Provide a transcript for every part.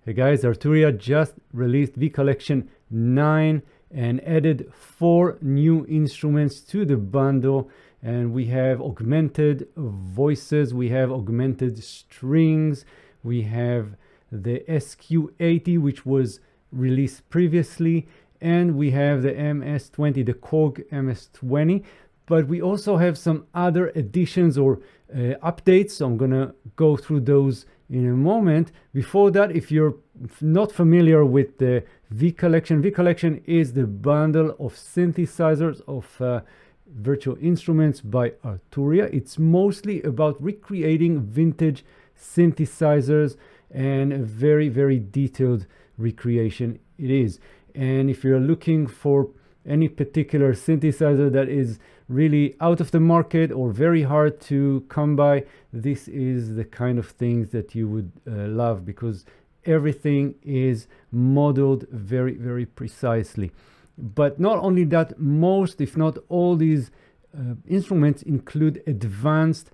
Hey guys, Arturia just released V Collection 9 and added 4 new instruments to the bundle. And we have Augmented Voices, we have Augmented Strings, we have the SQ80, which was released previously, and we have the MS20, the Korg-MS20. But we also have some other additions or updates, so I'm gonna go through those in a moment. Before that, if you're not familiar with the V Collection, V Collection is the bundle of synthesizers of virtual instruments by Arturia. It's mostly about recreating vintage synthesizers, and a very, very detailed recreation it is. And if you're looking for any particular synthesizer that is really out of the market or very hard to come by, this is the kind of things that you would love, because everything is modeled very, very precisely. But not only that, most, if not all, these instruments include advanced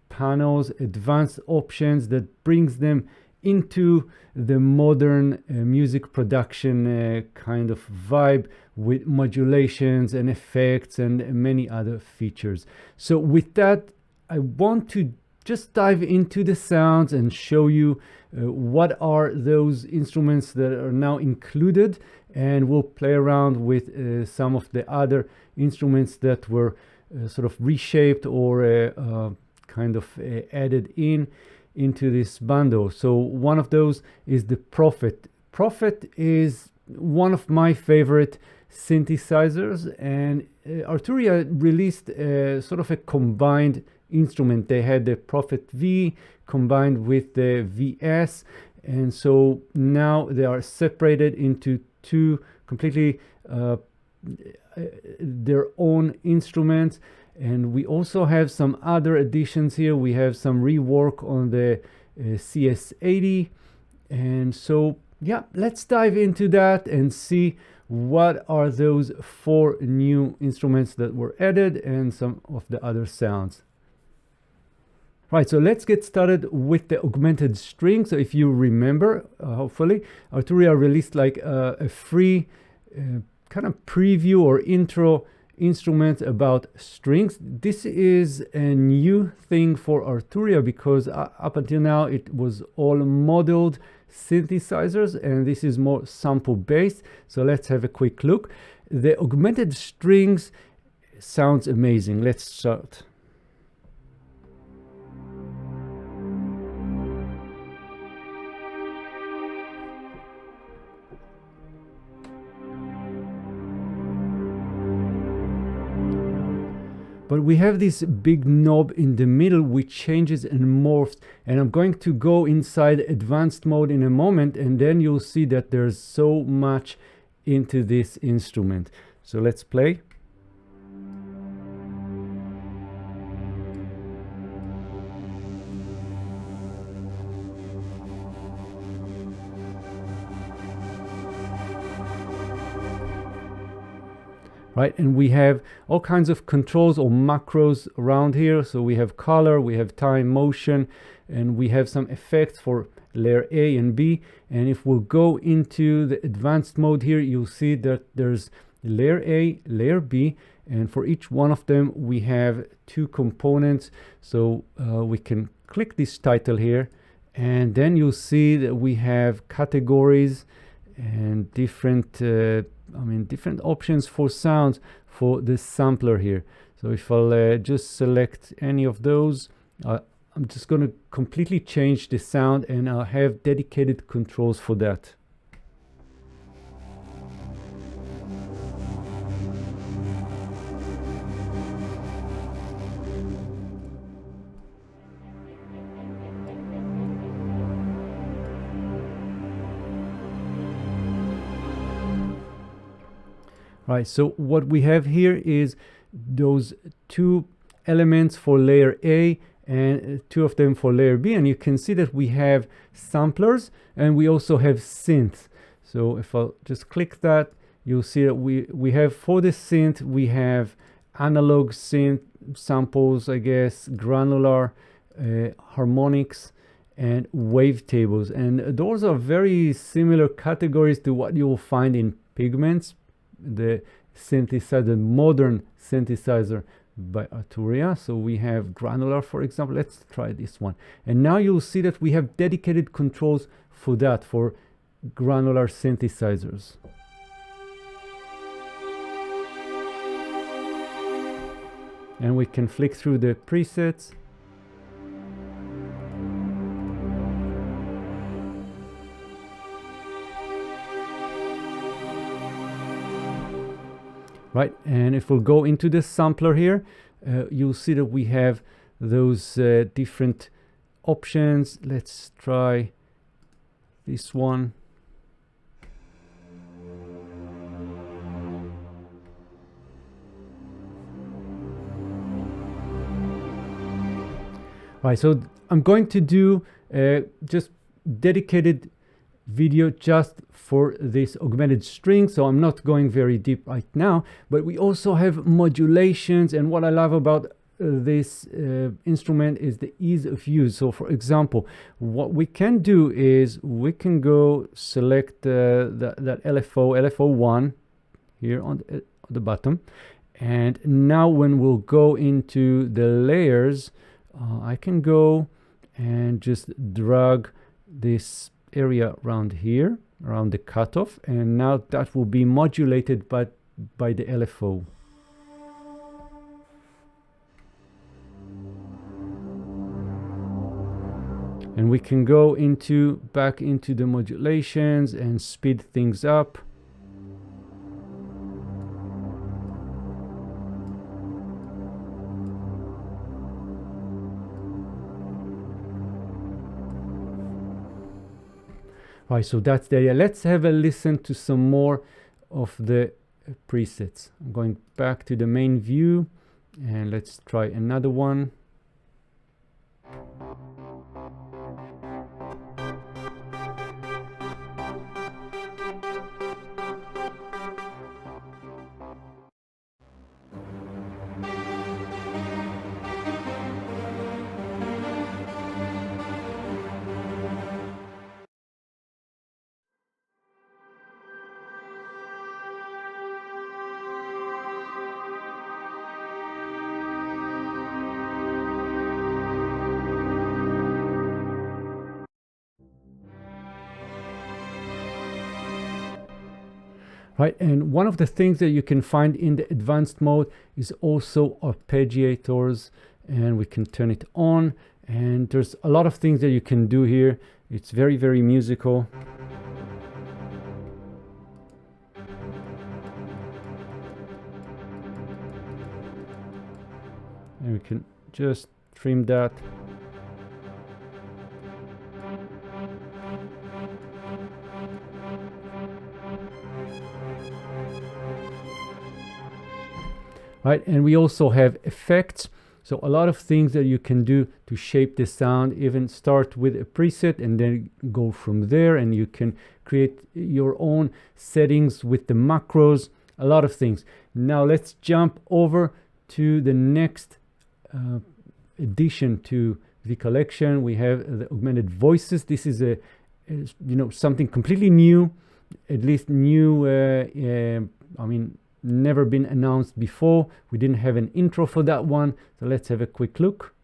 panels, advanced options that brings them into the modern music production kind of vibe, with modulations and effects and many other features. So with that, I want to just dive into the sounds and show you what are those instruments that are now included, and we'll play around with some of the other instruments that were sort of reshaped or kind of added into this bundle. So one of those is the Prophet. Prophet is one of my favorite synthesizers, and Arturia released sort of a combined instrument. They had the Prophet V combined with the VS, and so now they are separated into two completely their own instruments. And we also have some other additions here. We have some rework on the CS80. And so, yeah, let's dive into that and see what are those 4 new instruments that were added and some of the other sounds. Right, so let's get started with the Augmented Strings. So if you remember, hopefully, Arturia released like a free kind of preview or intro instrument about strings. This is a new thing for Arturia, because up until now it was all modeled synthesizers, and this is more sample based. So let's have a quick look. The Augmented Strings sounds amazing. Let's start. But we have this big knob in the middle which changes and morphs, and I'm going to go inside advanced mode in a moment, and then you'll see that there's so much into this instrument. So let's play. Right, and we have all kinds of controls or macros around here. So we have color, we have time, motion, and we have some effects for layer A and B. And if we'll go into the advanced mode here, you'll see that there's layer A, layer B, and for each one of them we have 2 components. So we can click this title here, and then you'll see that we have categories and different different options for sounds for the sampler here. So if I'll just select any of those, I'm just going to completely change the sound, and I'll have dedicated controls for that. Right, so what we have here is those 2 elements for layer A and 2 of them for layer B, and you can see that we have samplers and we also have synths. So if I'll just click that, you'll see that we have, for the synth, we have analog synth samples, I guess, granular, harmonics, and wavetables. And those are very similar categories to what you will find in Pigments, the synthesizer, modern synthesizer by Arturia. So we have granular, for example. Let's try this one. And now you'll see that we have dedicated controls for that, for granular synthesizers. And we can flick through the presets. Right, and if we'll go into the sampler here, you'll see that we have those different options. Let's try this one. Right, so I'm going to do just dedicated video just for this augmented string, so I'm not going very deep right now, but we also have modulations. And what I love about this instrument is the ease of use. So for example, what we can do is we can go select that LFO1 here on the bottom, and now when we'll go into the layers, I can go and just drag this area around here, around the cutoff, and now that will be modulated by the LFO. And we can go back into the modulations and speed things up. Right, so that's the area. Let's have a listen to some more of the presets. I'm going back to the main view, and let's try another one. Right, and one of the things that you can find in the advanced mode is also arpeggiators, and we can turn it on, and there's a lot of things that you can do here. It's very, very musical. And we can just trim that. Right, and we also have effects, so a lot of things that you can do to shape the sound. Even start with a preset and then go from there, and you can create your own settings with the macros, a lot of things. Now let's jump over to the next addition to the collection. We have the Augmented Voices. This is something completely new, at least new, I mean, never been announced before. We didn't have an intro for that one, so let's have a quick look.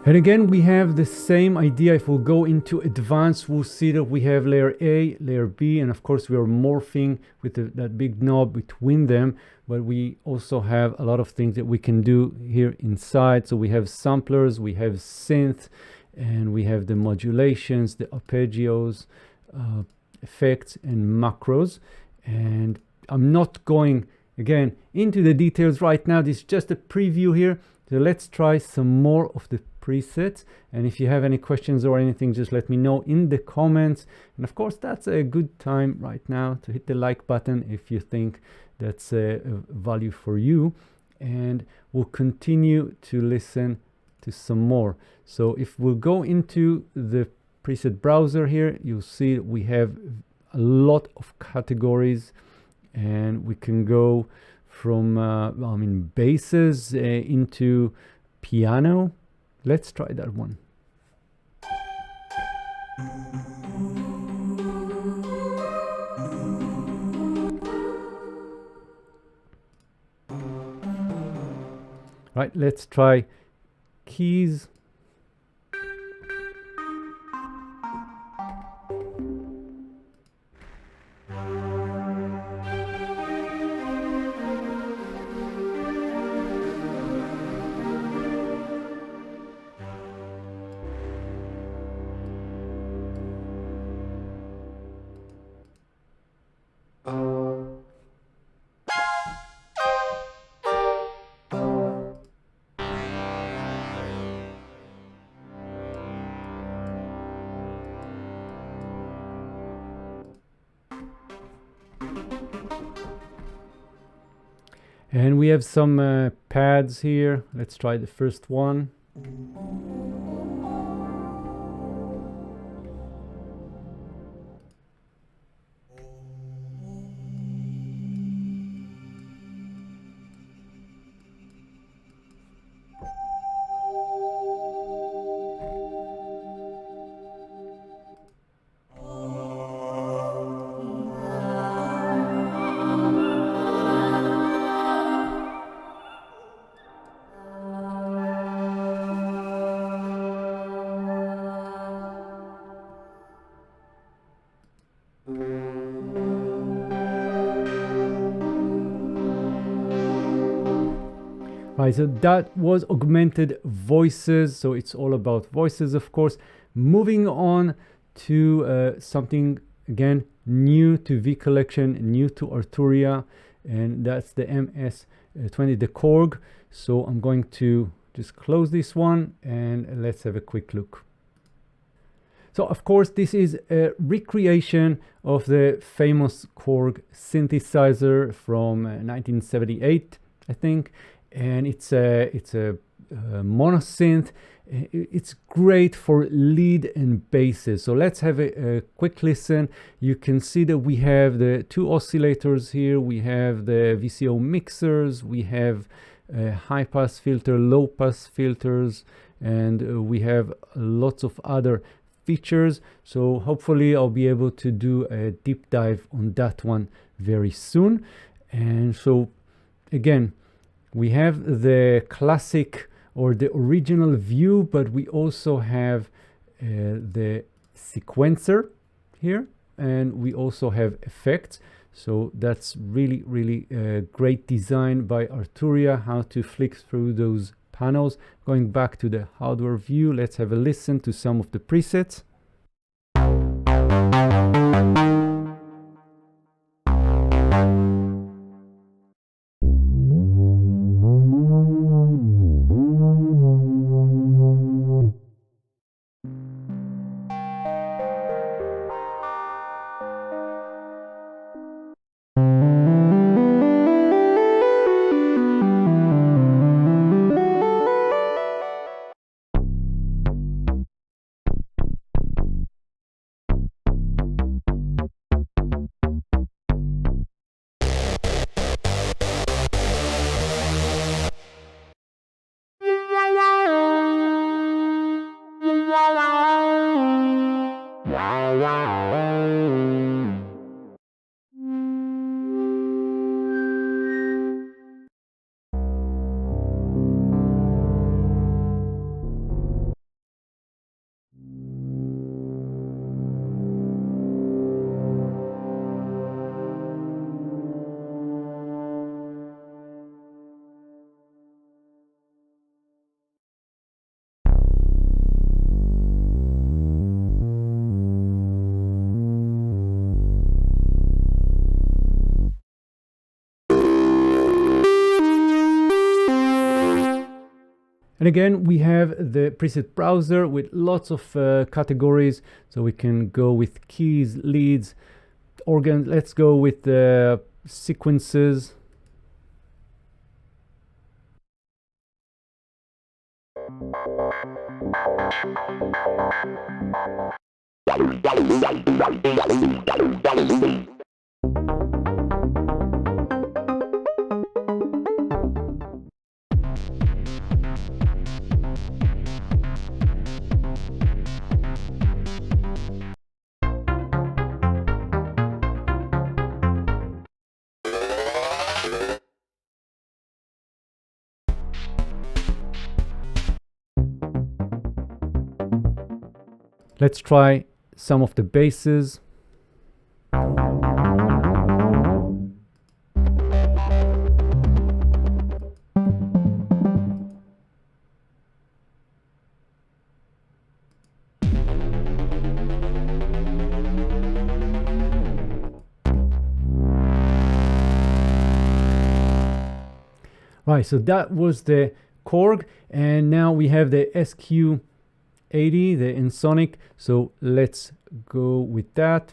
And again, we have the same idea. If we'll go into advanced, we'll see that we have layer A, layer B, and of course we are morphing with that big knob between them, but we also have a lot of things that we can do here inside. So we have samplers, we have synth, and we have the modulations, the arpeggios, effects and macros. And I'm not going again into the details right now. This is just a preview here. So let's try some more of the presets. And if you have any questions or anything, just let me know in the comments. And of course, that's a good time right now to hit the like button if you think that's a value for you. And we'll continue to listen to some more. So if we'll go into the preset browser here, you'll see we have a lot of categories, and we can go from basses into piano. Let's try that one. Right, let's try keys. And we have some pads here. Let's try the first one. Right, so that was Augmented Voices. So it's all about voices, of course. Moving on to something, again, new to V Collection, new to Arturia, and that's the MS20, the Korg. So I'm going to just close this one and let's have a quick look. So of course, this is a recreation of the famous Korg synthesizer from 1978, I think. And it's a mono synth. It's great for lead and basses. So let's have a quick listen. You can see that we have the two oscillators here. We have the VCO mixers. We have high pass filter, low pass filters, and we have lots of other features. So hopefully I'll be able to do a deep dive on that one very soon. And so again, we have the classic or the original view, but we also have the sequencer here, and we also have effects. So that's really, really great design by Arturia, how to flick through those panels. Going back to the hardware view, let's have a listen to some of the presets. And again, we have the preset browser with lots of categories, so we can go with keys, leads, organs. Let's go with the sequences. Let's try some of the basses. Right, so that was the Korg, and now we have the SQ80, the Ensoniq. So let's go with that.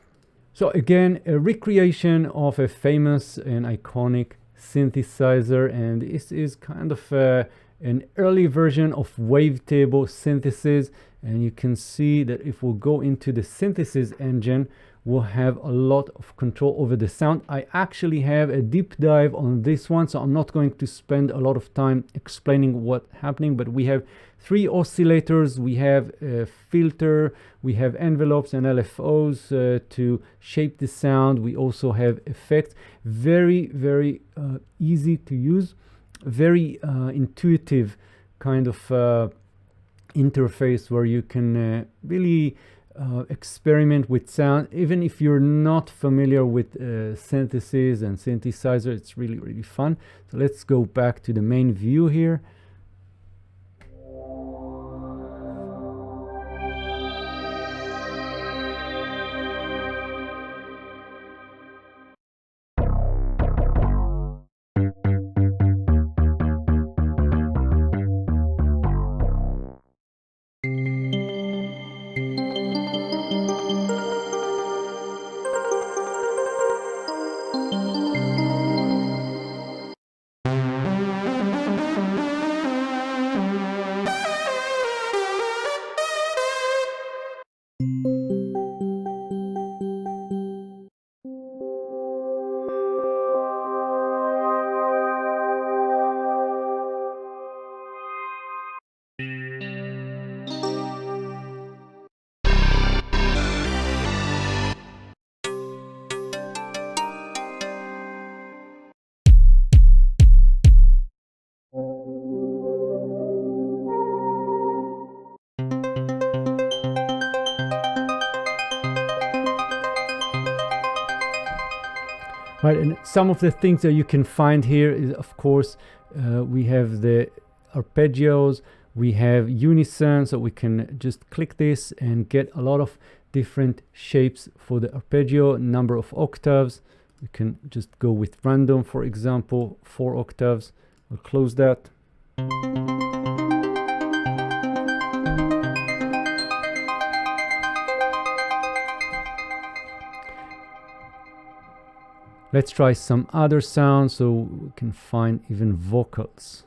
So again, a recreation of a famous and iconic synthesizer, and this is kind of an early version of wavetable synthesis. And you can see that if we go into the synthesis engine, we'll have a lot of control over the sound. I actually have a deep dive on this one, so I'm not going to spend a lot of time explaining what's happening, but we have 3 oscillators, we have a filter, we have envelopes and LFOs to shape the sound. We also have effects. Very, very easy to use, very intuitive kind of interface where you can really experiment with sound. Even if you're not familiar with synthesis and synthesizer, it's really, really fun. So let's go back to the main view here. Right, and some of the things that you can find here is, of course, we have the arpeggios, we have unison, so we can just click this and get a lot of different shapes for the arpeggio, number of octaves. We can just go with random, for example, 4 octaves. I'll close that. Let's try some other sounds so we can find even vocals.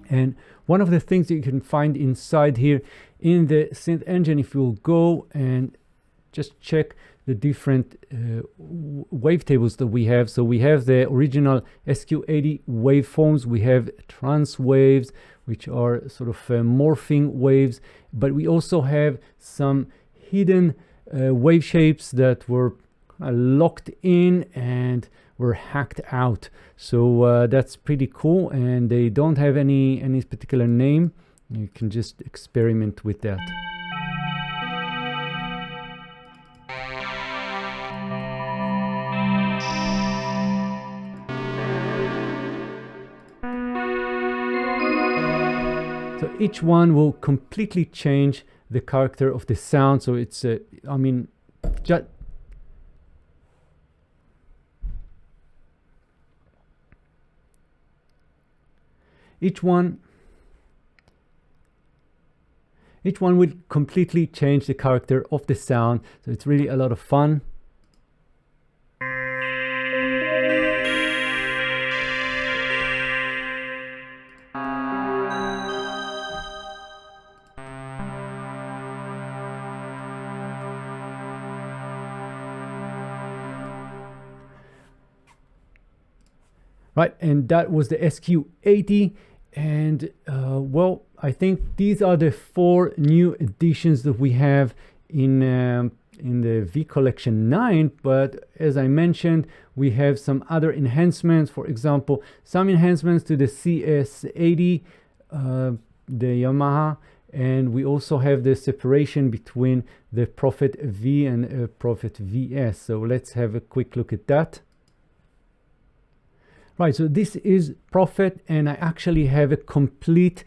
And one of the things that you can find inside here in the synth engine, if you'll go and just check the different wavetables that we have. So we have the original SQ80 waveforms, we have trance waves, which are sort of morphing waves, but we also have some hidden wave shapes that were locked in and were hacked out. So that's pretty cool, and they don't have any particular name. You can just experiment with that. So each one will completely change the character of the sound. So it's, I mean, just each one will completely change the character of the sound. So it's really a lot of fun. Right, and that was the SQ80, and well, I think these are the 4 new additions that we have in the V Collection 9. But as I mentioned, we have some other enhancements. For example, some enhancements to the CS80, the Yamaha, and we also have the separation between the Prophet V and Prophet VS. So let's have a quick look at that. Right, so this is Prophet, and I actually have a complete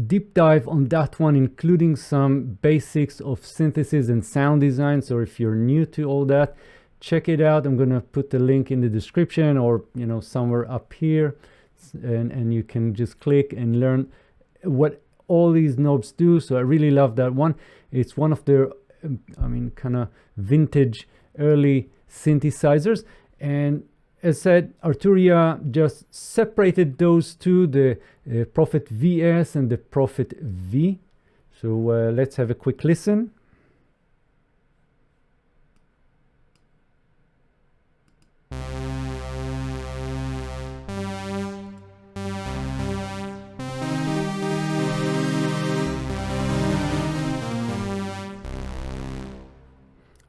deep dive on that one, including some basics of synthesis and sound design. So if you're new to all that, check it out. I'm gonna put the link in the description, or somewhere up here, and you can just click and learn what all these knobs do. So I really love that one. It's one of their I mean, kind of vintage early synthesizers. And as said, Arturia just separated those two, the Prophet VS and the Prophet V. So let's have a quick listen.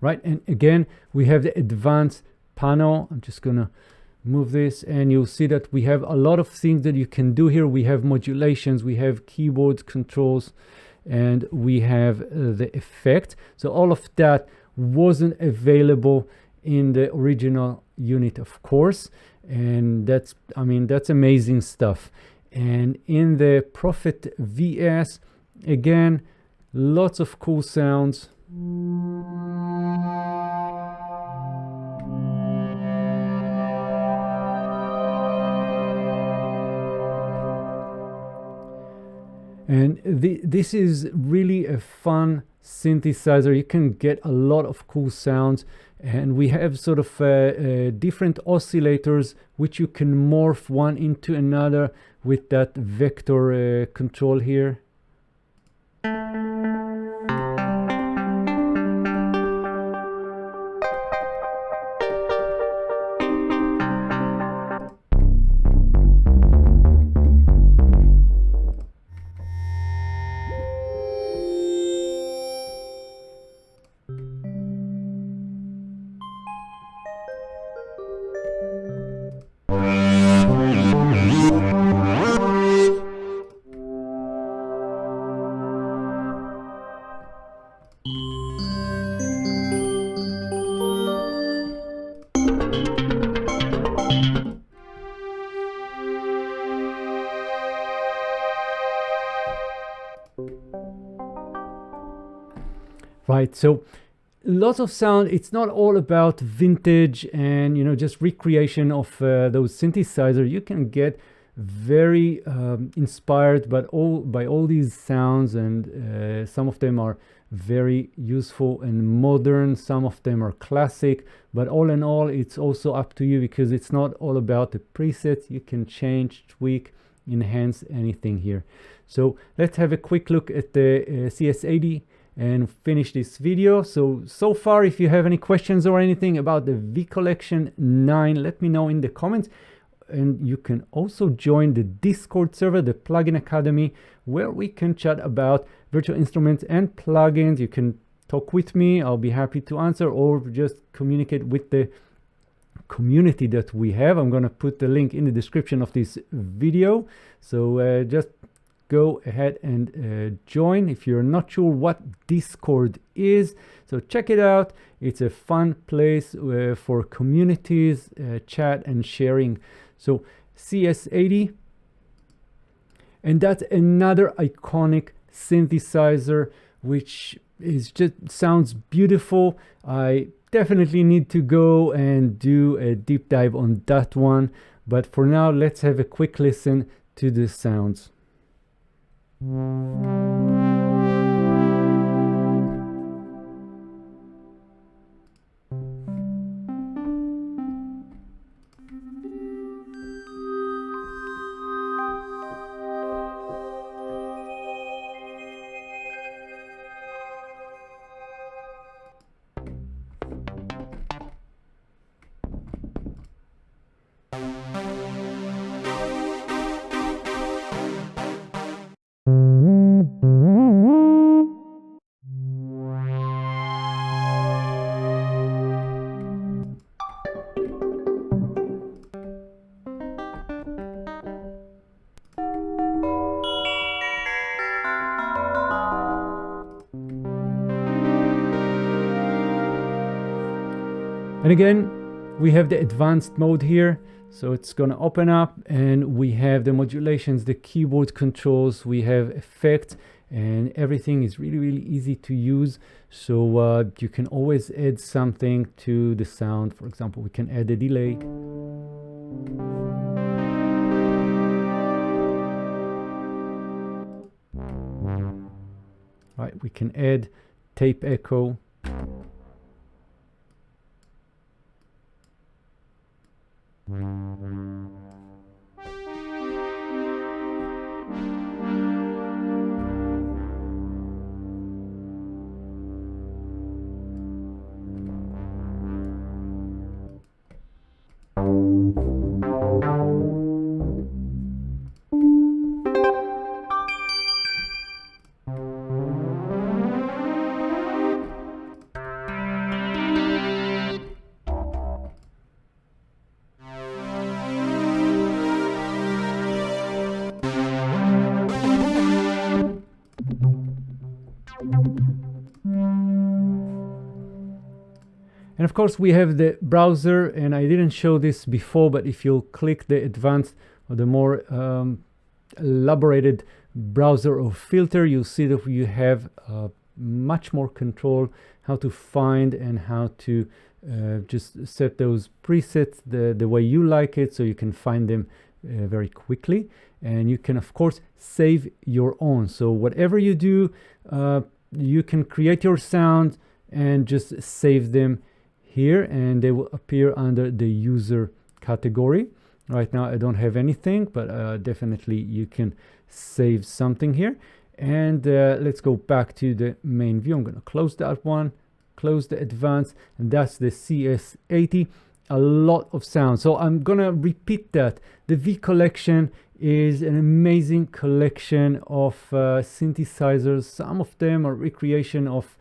Right, and again, we have the advanced panel. I'm just gonna move this, and you'll see that we have a lot of things that you can do here. We have modulations, we have keyboard controls, and we have the effect. So all of that wasn't available in the original unit, of course, and that's, I mean, that's amazing stuff. And in the Prophet VS, again, lots of cool sounds. And this is really a fun synthesizer. You can get a lot of cool sounds, and we have sort of different oscillators which you can morph one into another with that vector control here. Right, so lots of sound. It's not all about vintage and just recreation of those synthesizers. You can get very inspired by all these sounds, and some of them are very useful and modern, some of them are classic, but all in all, it's also up to you, because it's not all about the presets. You can change, tweak, enhance anything here. So let's have a quick look at the CS80 and finish this video. So far, if you have any questions or anything about the V Collection 9, let me know in the comments. And you can also join the Discord server, the Plugin Academy, where we can chat about virtual instruments and plugins. You can talk with me, I'll be happy to answer, or just communicate with the community that we have. I'm going to put the link in the description of this video. So just go ahead and join if you're not sure what Discord is. So check it out. It's a fun place for communities, chat and sharing. So CS80. And that's another iconic synthesizer, which is just sounds beautiful. I definitely need to go and do a deep dive on that one. But for now, let's have a quick listen to the sounds. And again, we have the advanced mode here. So it's going to open up and we have the modulations, the keyboard controls, we have effects, and everything is really, really easy to use. So you can always add something to the sound. For example, we can add a delay. Right, we can add tape echo. And of course we have the browser, and I didn't show this before, but if you click the advanced or the more elaborated browser or filter, you'll see that you have much more control how to find and how to just set those presets the way you like it, so you can find them very quickly. And you can of course save your own, so whatever you do, you can create your sound and just save them here, and they will appear under the user category. Right now I don't have anything, but definitely you can save something here. And let's go back to the main view. I'm going to close that one, close the advanced, and that's the CS80. A lot of sound, so I'm gonna repeat that. The V Collection is an amazing collection of synthesizers. Some of them are recreation of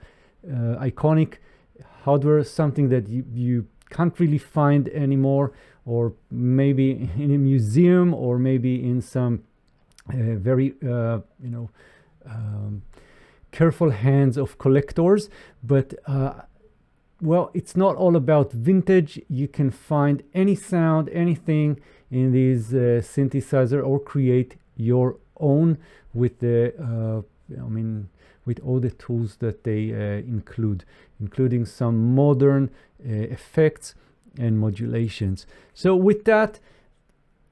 iconic hardware, something that you can't really find anymore, or maybe in a museum, or maybe in some very careful hands of collectors. But well, it's not all about vintage. You can find any sound, anything in these synthesizer, or create your own with the with all the tools that they include, including some modern effects and modulations. So with that,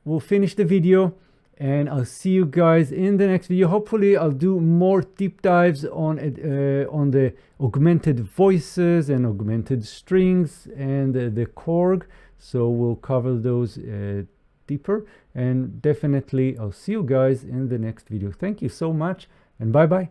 we'll finish the video, and I'll see you guys in the next video. Hopefully I'll do more deep dives on the Augmented Voices and Augmented Strings and the Korg. So we'll cover those deeper, and definitely I'll see you guys in the next video. Thank you so much, and bye bye.